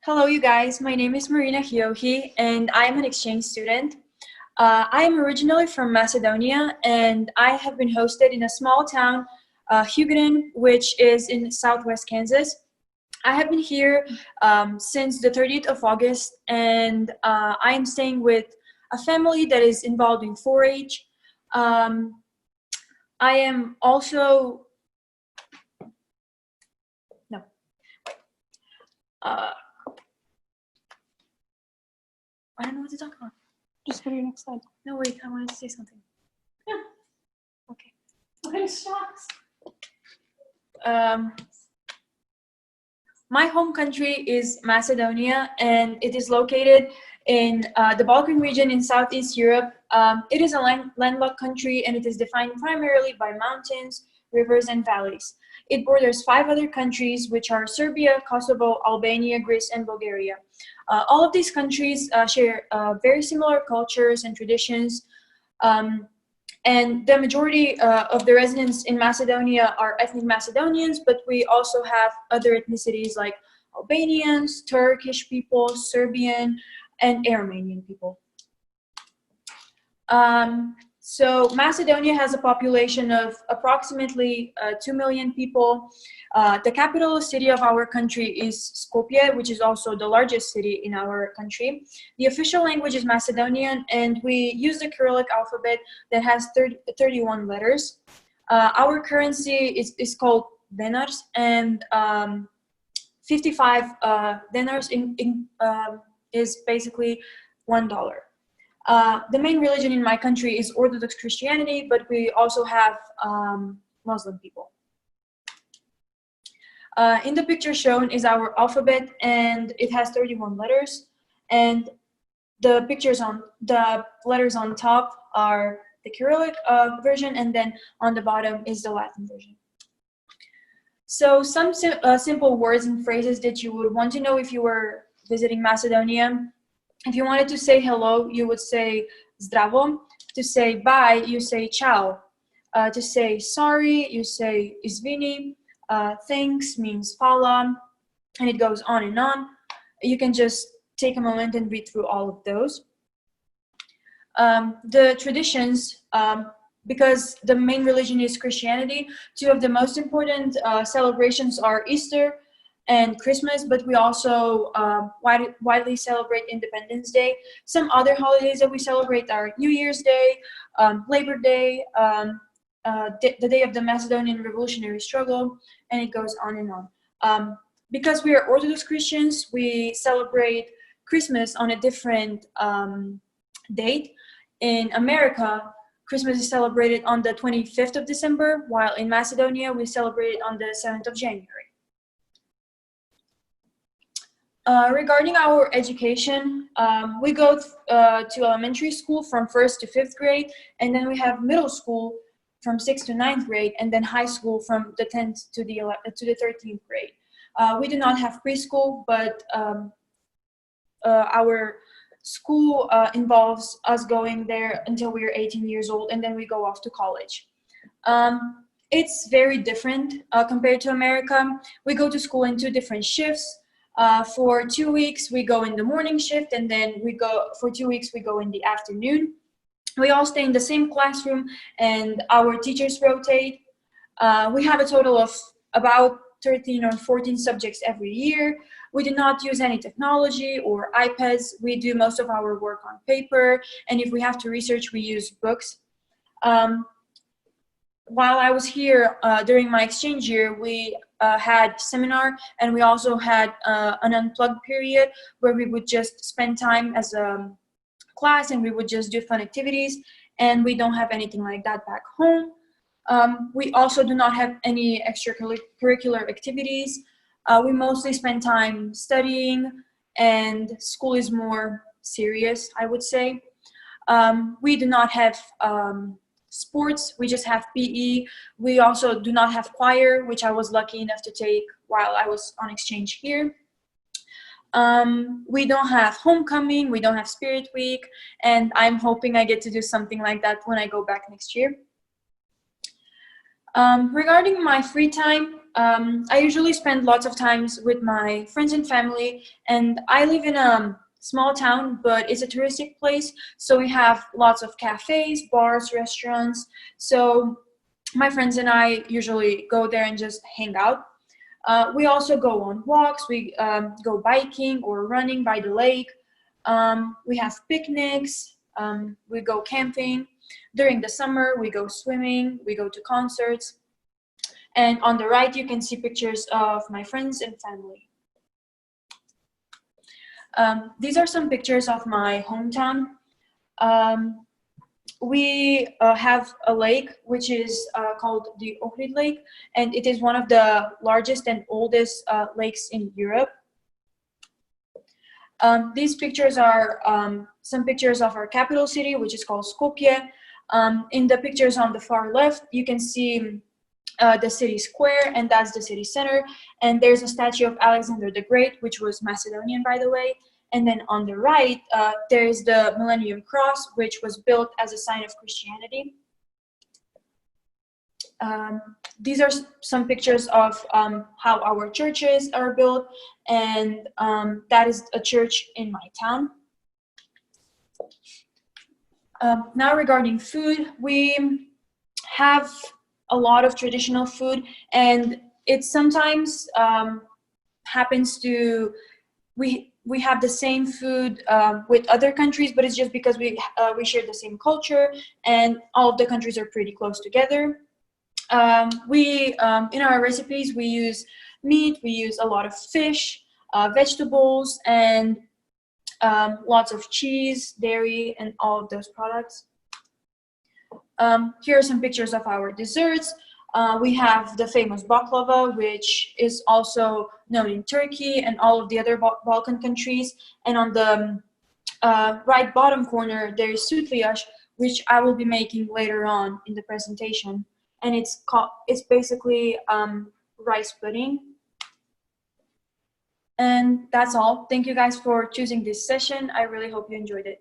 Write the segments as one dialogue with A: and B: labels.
A: Hello, you guys. My name is Marina Hiohi, and I am an exchange student. I am originally from Macedonia, and I have been hosted in a small town, Hugoton, which is in southwest Kansas. I have been here since the 30th of August, and I am staying with a family that is involved in 4-H. I am also, no, uh, I don't know what to talk about.
B: Just go to your next slide.
A: No, wait, I wanted to say something.
B: Yeah.
A: Okay.
B: Okay, stocks.
A: My home country is Macedonia, and it is located in the Balkan region in Southeast Europe. It is a landlocked country, and it is defined primarily by mountains, rivers, and valleys. It borders 5 other countries, which are Serbia, Kosovo, Albania, Greece, and Bulgaria. All of these countries share very similar cultures and traditions. And the majority of the residents in Macedonia are ethnic Macedonians, but we also have other ethnicities like Albanians, Turkish people, Serbian, and Armenian people. So Macedonia has a population of approximately 2 million people. The capital city of our country is Skopje, which is also the largest city in our country. The official language is Macedonian, and we use the Cyrillic alphabet that has 31 letters. Our currency is called dinars, and 55 dinars is basically $1. The main religion in my country is Orthodox Christianity, but we also have Muslim people. In the picture shown is our alphabet, and it has 31 letters. And the letters on top are the Cyrillic version, and then on the bottom is the Latin version. So some simple words and phrases that you would want to know if you were visiting Macedonia. If you wanted to say hello, you would say zdravo. To say bye, you say ciao. To say sorry, you say izvini. Thanks means hvala, and it goes on and on. You can just take a moment and read through all of those. The traditions, because the main religion is Christianity, 2 of the most important celebrations are Easter and Christmas, but we also widely celebrate Independence Day. Some other holidays that we celebrate are New Year's Day, Labor Day, the day of the Macedonian Revolutionary Struggle, and it goes on and on. Because we are Orthodox Christians, we celebrate Christmas on a different date. In America, Christmas is celebrated on the 25th of December, while in Macedonia, we celebrate it on the 7th of January. Regarding our education, we go to elementary school from 1st to 5th grade, and then we have middle school from 6th to 9th grade, and then high school from the 10th to the 13th grade. We do not have preschool, but our school involves us going there until we are 18 years old, and then we go off to college. It's very different compared to America. We go to school in 2 different shifts. For 2 weeks, we go in the morning shift, and then for 2 weeks, we go in the afternoon. We all stay in the same classroom, and our teachers rotate. We have a total of about 13 or 14 subjects every year. We do not use any technology or iPads. We do most of our work on paper, and if we have to research, we use books. While I was here during my exchange year, we had seminar, and we also had an unplugged period where we would just spend time as a class, and we would just do fun activities, and we don't have anything like that back home. We also do not have any extracurricular activities. We mostly spend time studying, and school is more serious, I would say. We do not have sports, we just have PE. We also do not have choir, which I was lucky enough to take while I was on exchange here. We don't have homecoming, we don't have Spirit Week, and I'm hoping I get to do something like that when I go back next year. Regarding my free time, I usually spend lots of times with my friends and family, and I live in a small town, but it's a touristic place, so we have lots of cafes, bars, restaurants. So my friends and I usually go there and just hang out. We also go on walks, we go biking or running by the lake. We have picnics, we go camping. During the summer, we go swimming, we go to concerts. And on the right, you can see pictures of my friends and family. These are some pictures of my hometown. We have a lake which is called the Ohrid Lake, and it is one of the largest and oldest lakes in Europe. These pictures are some pictures of our capital city, which is called Skopje. In the pictures on the far left, you can see the city square, and that's the city center. And there's a statue of Alexander the Great, which was Macedonian, by the way. And then on the right, there's the Millennium Cross, which was built as a sign of Christianity. These are some pictures of how our churches are built, and that is a church in my town. Now regarding food, we have a lot of traditional food, and it sometimes happens to we have the same food with other countries, but it's just because we share the same culture, and all of the countries are pretty close together. In our recipes, we use meat, we use a lot of fish, vegetables, and lots of cheese, dairy, and all of those products. Here are some pictures of our desserts. We have the famous baklava, which is also known in Turkey and all of the other Balkan countries. And on the right bottom corner, there is sütlaç, which I will be making later on in the presentation. And it's basically rice pudding. And that's all. Thank you guys for choosing this session. I really hope you enjoyed it.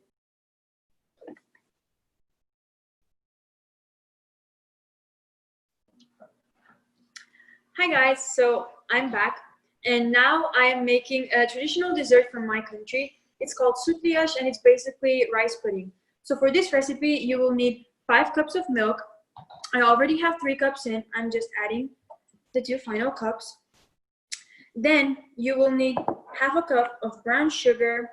A: Hi guys, so I'm back, and now I am making a traditional dessert from my country. It's called sütlaç, and it's basically rice pudding. So for this recipe, you will need 5 cups of milk. I already have 3 cups in. I'm just adding the 2 final cups. Then you will need half a cup of brown sugar,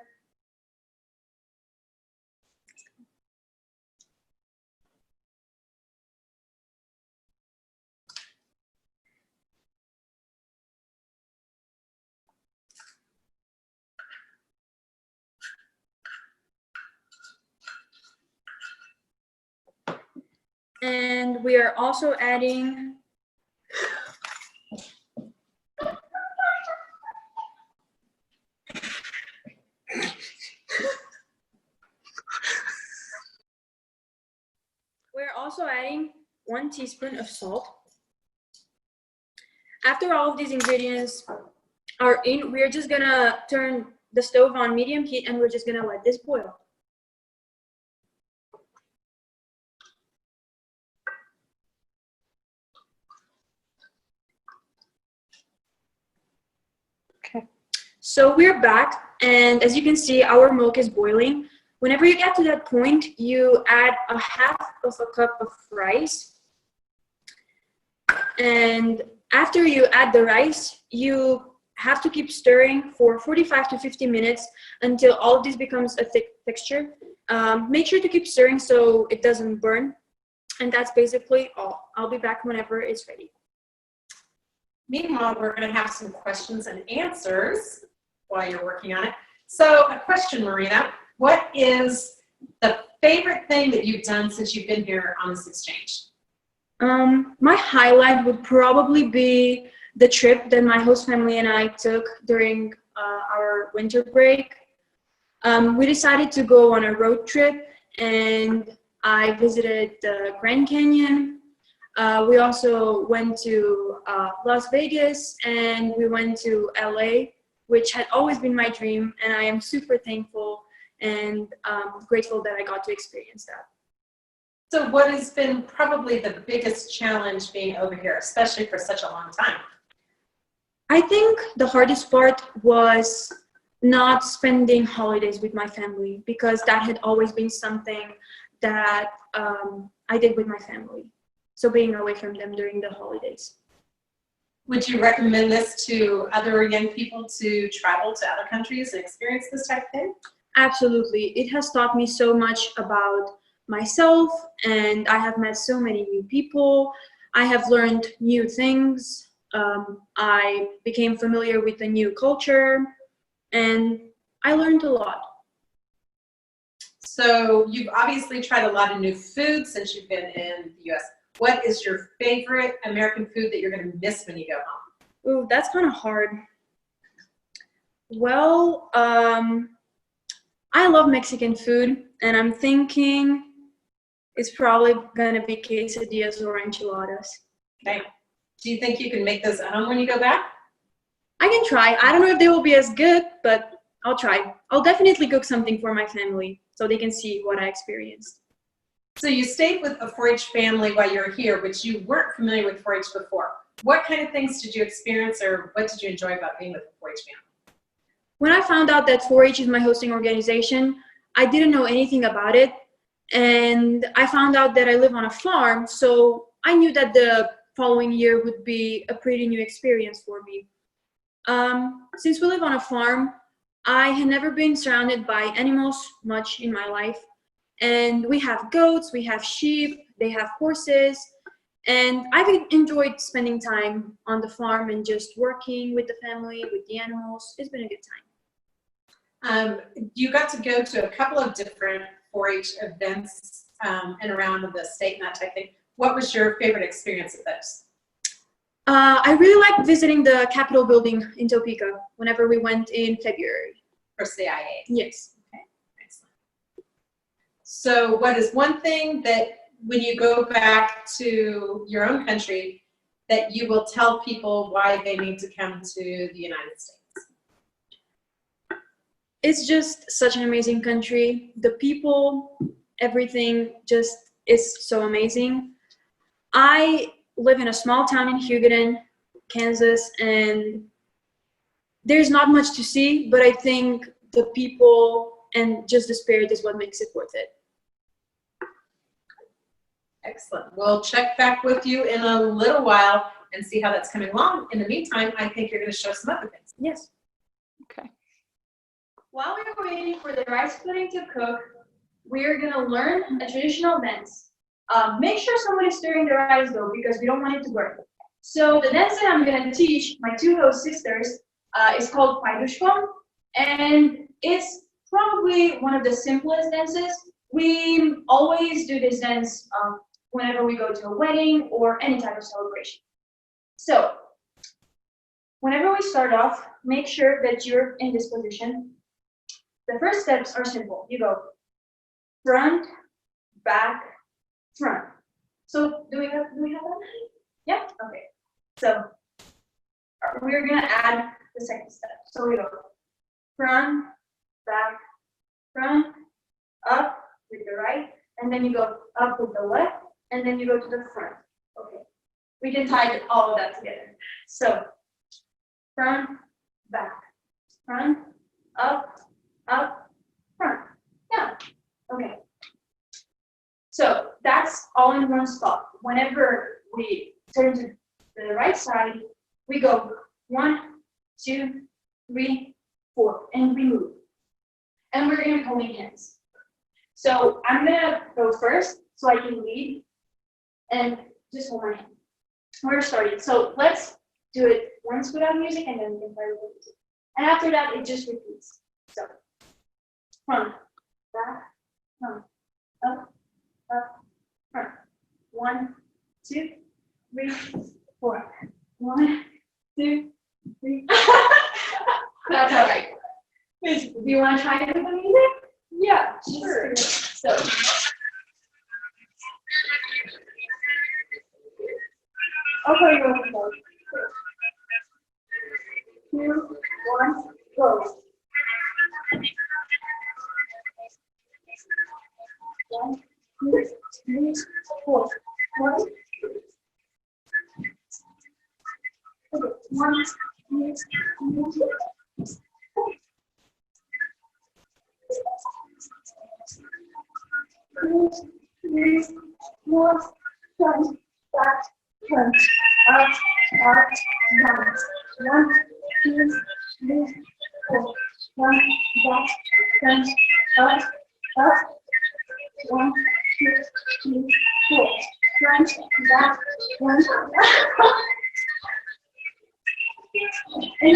A: and we are also adding we're also adding 1 teaspoon of salt. After all of these ingredients are in, we're just gonna turn the stove on medium heat, and we're just gonna let this boil.
B: Okay.
A: So we're back, and as you can see, our milk is boiling. Whenever you get to that point, you add a half of a cup of rice. And after you add the rice, you have to keep stirring for 45 to 50 minutes until all of this becomes a thick texture. Make sure to keep stirring so it doesn't burn. And that's basically all. I'll be back whenever it's ready.
C: Meanwhile, we're going to have some questions and answers while you're working on it. So a question, Marina, what is the favorite thing that you've done since you've been here on this exchange?
A: My highlight would probably be the trip that my host family and I took during our winter break. We decided to go on a road trip, and I visited the Grand Canyon. We also went to Las Vegas, and we went to LA, which had always been my dream, and I am super thankful and grateful that I got to experience that.
C: So what has been probably the biggest challenge being over here, especially for such a long time?
A: I think the hardest part was not spending holidays with my family, because that had always been something that I did with my family. So being away from them during the holidays.
C: Would you recommend this to other young people to travel to other countries and experience this type of thing?
A: Absolutely. It has taught me so much about myself, and I have met so many new people. I have learned new things. I became familiar with a new culture, and I learned a lot.
C: So you've obviously tried a lot of new food since you've been in the US. What is your favorite American food that you're going to miss when you go home?
A: Ooh, that's kind of hard. Well, I love Mexican food, and I'm thinking it's probably going to be quesadillas or enchiladas.
C: Okay. Do you think you can make those at home when you go back?
A: I can try. I don't know if they will be as good, but I'll try. I'll definitely cook something for my family so they can see what I experienced.
C: So you stayed with a 4-H family while you were here, but you weren't familiar with 4-H before. What kind of things did you experience, or what did you enjoy about being with a 4-H family?
A: When I found out that 4-H is my hosting organization, I didn't know anything about it. And I found out that I live on a farm, so I knew that the following year would be a pretty new experience for me. Since we live on a farm, I had never been surrounded by animals much in my life. And we have goats, we have sheep, they have horses. And I've enjoyed spending time on the farm and just working with the family, with the animals. It's been a good time.
C: You got to go to a couple of different 4-H events and around the state and that type of thing. What was your favorite experience of those?
A: I really liked visiting the Capitol building in Topeka whenever we went in February.
C: For CIA?
A: Yes.
C: Okay, excellent. So what is one thing that when you go back to your own country that you will tell people why they need to come to the United States?
A: It's just such an amazing country. The people, everything just is so amazing. I live in a small town in Hugoton, Kansas, and there's not much to see, but I think the people and just the spirit is what makes it worth it.
C: Excellent. We'll check back with you in a little while and see how that's coming along. In the meantime, I think you're going to show some other things.
A: Yes.
B: Okay.
A: While we are waiting for the rice pudding to cook, we are going to learn a traditional dance. Make sure someone is stirring the rice though, because we don't want it to burn. So the dance that I'm going to teach my two host sisters is called Paidushkom, and it's probably one of the simplest dances. We always do this dance whenever we go to a wedding or any type of celebration. So whenever we start off, make sure that you're in this position. The first steps are simple. You go front, back, front. So do we have that? Yeah? Okay. So we're gonna add the second step. So we go front, back, front, up with the right, and then you go up with the left, and then you go to the front. Okay. We can tie all of that together. So front, back, front, up, front, down. Okay. So that's all in one spot. Whenever we turn to the right side, we go 1, 2, 3, 4, and we move. And we're going to be holding hands. So I'm going to go first so I can lead and just hold my hand. We're starting. So let's do it once without music, and then we can play with music. And after that, it just repeats. So front, back, front, up, front. 1, 2, 3, 4. 1, 2, 3. That's all right. Do you want to try it with the music? Yeah, sure. So. Okay, go. 2, 1, go. 1, 2, 3, 4. 1. Okay, 1, And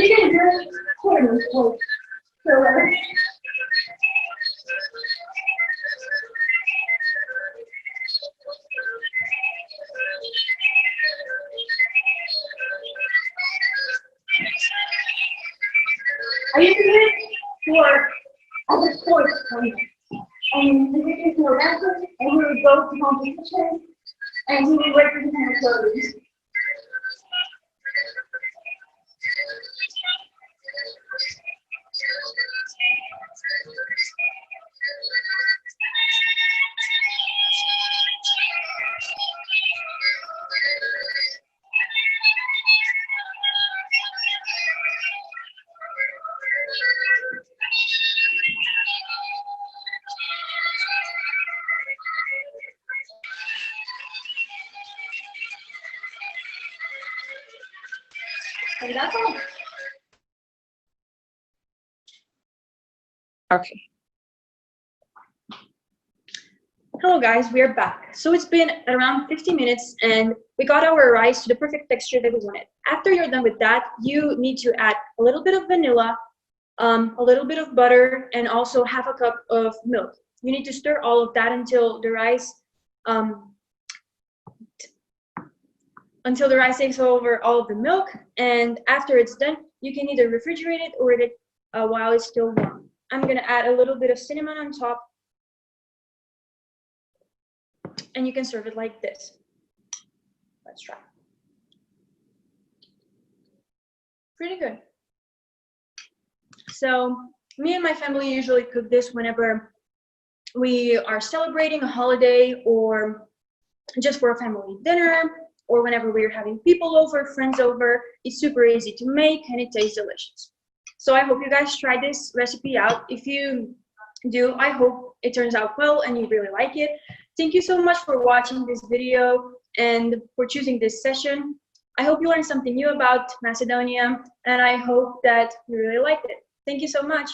A: you can just corners, so I used to do it for other sports, and the teachers were wrestlers, and we would go to competition, and we would represent the clothing. And that's all. Okay. Hello guys, we are back. So it's been around 50 minutes and we got our rice to the perfect texture that we wanted. After you're done with that, you need to add a little bit of vanilla, a little bit of butter, and also half a cup of milk. You need to stir all of that until the rice takes over all of the milk, and after it's done, you can either refrigerate it or eat it while it's still warm. I'm gonna add a little bit of cinnamon on top, and you can serve it like this. Let's try. Pretty good. So me and my family usually cook this whenever we are celebrating a holiday or just for a family dinner, or whenever we're having people over, friends over. It's super easy to make and it tastes delicious. So I hope you guys try this recipe out. If you do, I hope it turns out well and you really like it. Thank you so much for watching this video and for choosing this session. I hope you learned something new about Macedonia, and I hope that you really liked it. Thank you so much.